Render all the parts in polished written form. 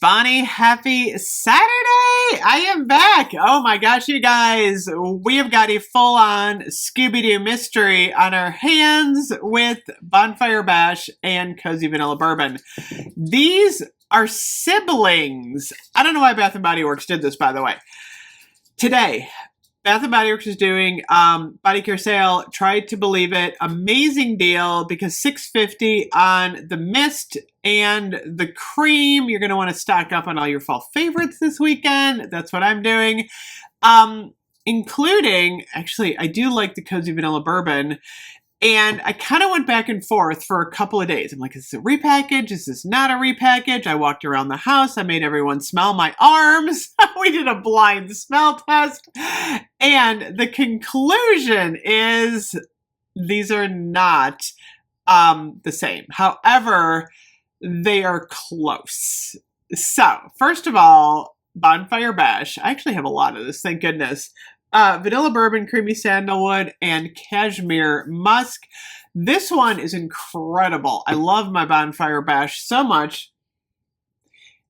Bonnie, happy Saturday! I am back. Oh my gosh, you guys, we have got a full-on Scooby-Doo mystery on our hands with Bonfire Bash and Cozy Vanilla Bourbon. These are siblings. I don't know why Bath & Body Works did this, by the way. Today, Bath & Body Works is doing body care sale. Tried to believe it. Amazing deal because $6.50 on the mist and the cream. You're going to want to stock up on all your fall favorites this weekend. That's what I'm doing. Including, actually, I do like the Cozy Vanilla Bourbon. And I kind of went back and forth for a couple of days. I'm like, is this a repackage? Is this not a repackage? I walked around the house. I made everyone smell my arms. We did a blind smell test. And the conclusion is these are not the same. However, they are close. So, first of all, Bonfire Bash. I actually have a lot of this, thank goodness. Vanilla Bourbon, Creamy Sandalwood, and Cashmere Musk. This one is incredible. I love my Bonfire Bash so much.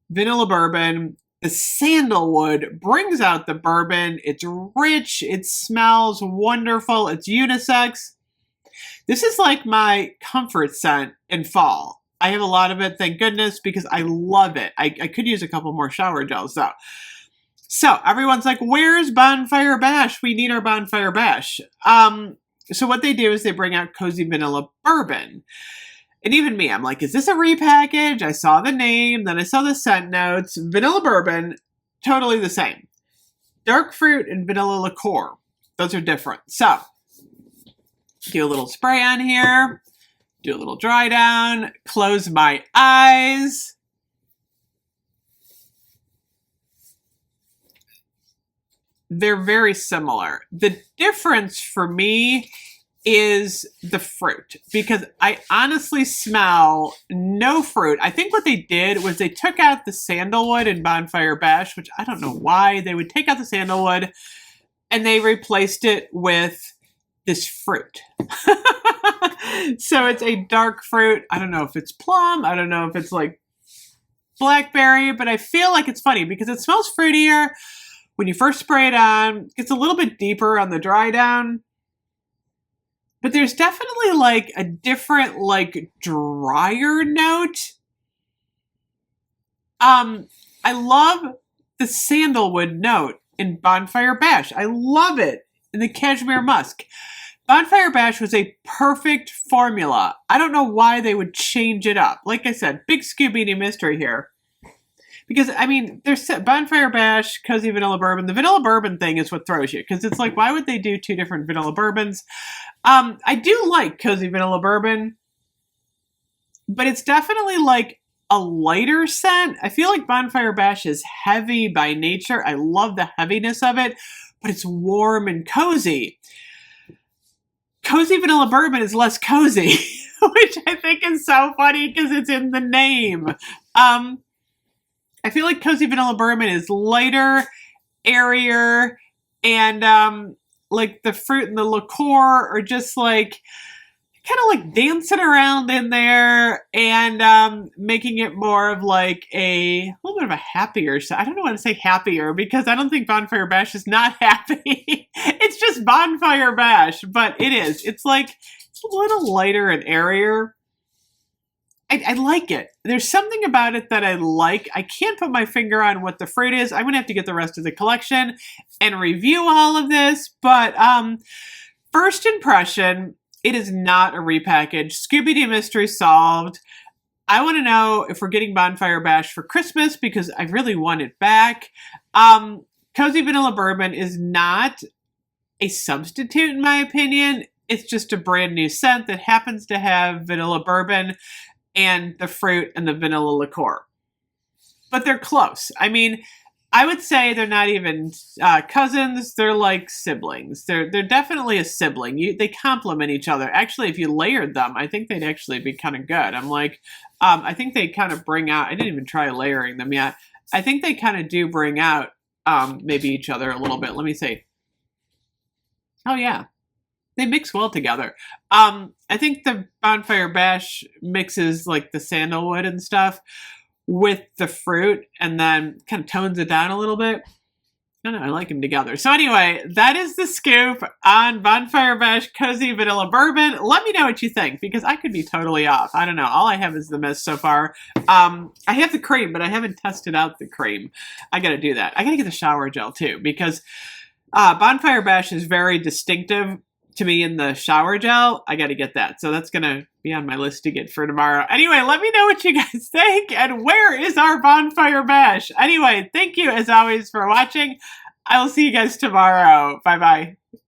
Vanilla Bourbon, the sandalwood brings out the bourbon. It's rich. It smells wonderful. It's unisex. This is like my comfort scent in fall. I have a lot of it, thank goodness, because I love it. I could use a couple more shower gels, though. So everyone's like, where's Bonfire Bash? We need our Bonfire Bash. So what they do is they bring out Cozy Vanilla Bourbon. And even me, I'm like, is this a repackage? I saw the name, then I saw the scent notes. Vanilla Bourbon, totally the same. Dark fruit and vanilla liqueur. Those are different. So, do a little spray on here. Do a little dry down. Close my eyes. They're very similar. The difference for me is the fruit, because I honestly smell no fruit. I think what they did was they took out the sandalwood in Bonfire Bash, which I don't know why they would take out the sandalwood, and they replaced it with this fruit. So it's a dark fruit. I don't know if it's plum. I don't know if it's like blackberry, but I feel like it's funny because it smells fruitier. When you first spray it on, it's a little bit deeper on the dry down. But there's definitely like a different, like, drier note. I love the sandalwood note in Bonfire Bash. I love it in the Cashmere Musk. Bonfire Bash was a perfect formula. I don't know why they would change it up. Like I said, big Scooby-Doo mystery here. Because, I mean, there's Bonfire Bash, Cozy Vanilla Bourbon. The Vanilla Bourbon thing is what throws you. Because it's like, why would they do two different vanilla bourbons? I do like Cozy Vanilla Bourbon. But it's definitely like a lighter scent. I feel like Bonfire Bash is heavy by nature. I love the heaviness of it. But it's warm and cozy. Cozy Vanilla Bourbon is less cozy. Which I think is so funny because it's in the name. I feel like Cozy Vanilla Bourbon is lighter, airier, and like the fruit and the liqueur are just like kind of like dancing around in there and making it more of like a little bit of a happier. I don't know how to say happier because I don't think Bonfire Bash is not happy. It's just Bonfire Bash, but it is. It's like it's a little lighter and airier. I like it. There's something about it that I like. I can't put my finger on what the fruit is. I'm going to have to get the rest of the collection and review all of this. But first impression, it is not a repackage. Scooby-Doo mystery solved. I want to know if we're getting Bonfire Bash for Christmas because I really want it back. Cozy Vanilla Bourbon is not a substitute in my opinion. It's just a brand new scent that happens to have vanilla bourbon and the fruit and the vanilla liqueur. But they're close. I mean, I would say they're not even cousins. They're like siblings. They're definitely a sibling. They complement each other. Actually, if you layered them, I think they'd actually be kind of good. I'm like, I think they kind of bring out, I didn't even try layering them yet. I think they kind of do bring out maybe each other a little bit. Let me see. Oh, yeah. They mix well together. I think the Bonfire Bash mixes like the sandalwood and stuff, with the fruit and then kind of tones it down a little bit. I don't know, I like them together. So anyway, that is the scoop on Bonfire Bash Cozy Vanilla Bourbon. Let me know what you think, because I could be totally off. I don't know. All I have is the mist so far. I have the cream, but I haven't tested out the cream. I got to do that. I got to get the shower gel too, because Bonfire Bash is very distinctive to me in the shower gel. I got to get that. So that's going to be on my list to get for tomorrow. Anyway, let me know what you guys think, and where is our Bonfire Bash? Anyway, thank you as always for watching. I will see you guys tomorrow. Bye-bye.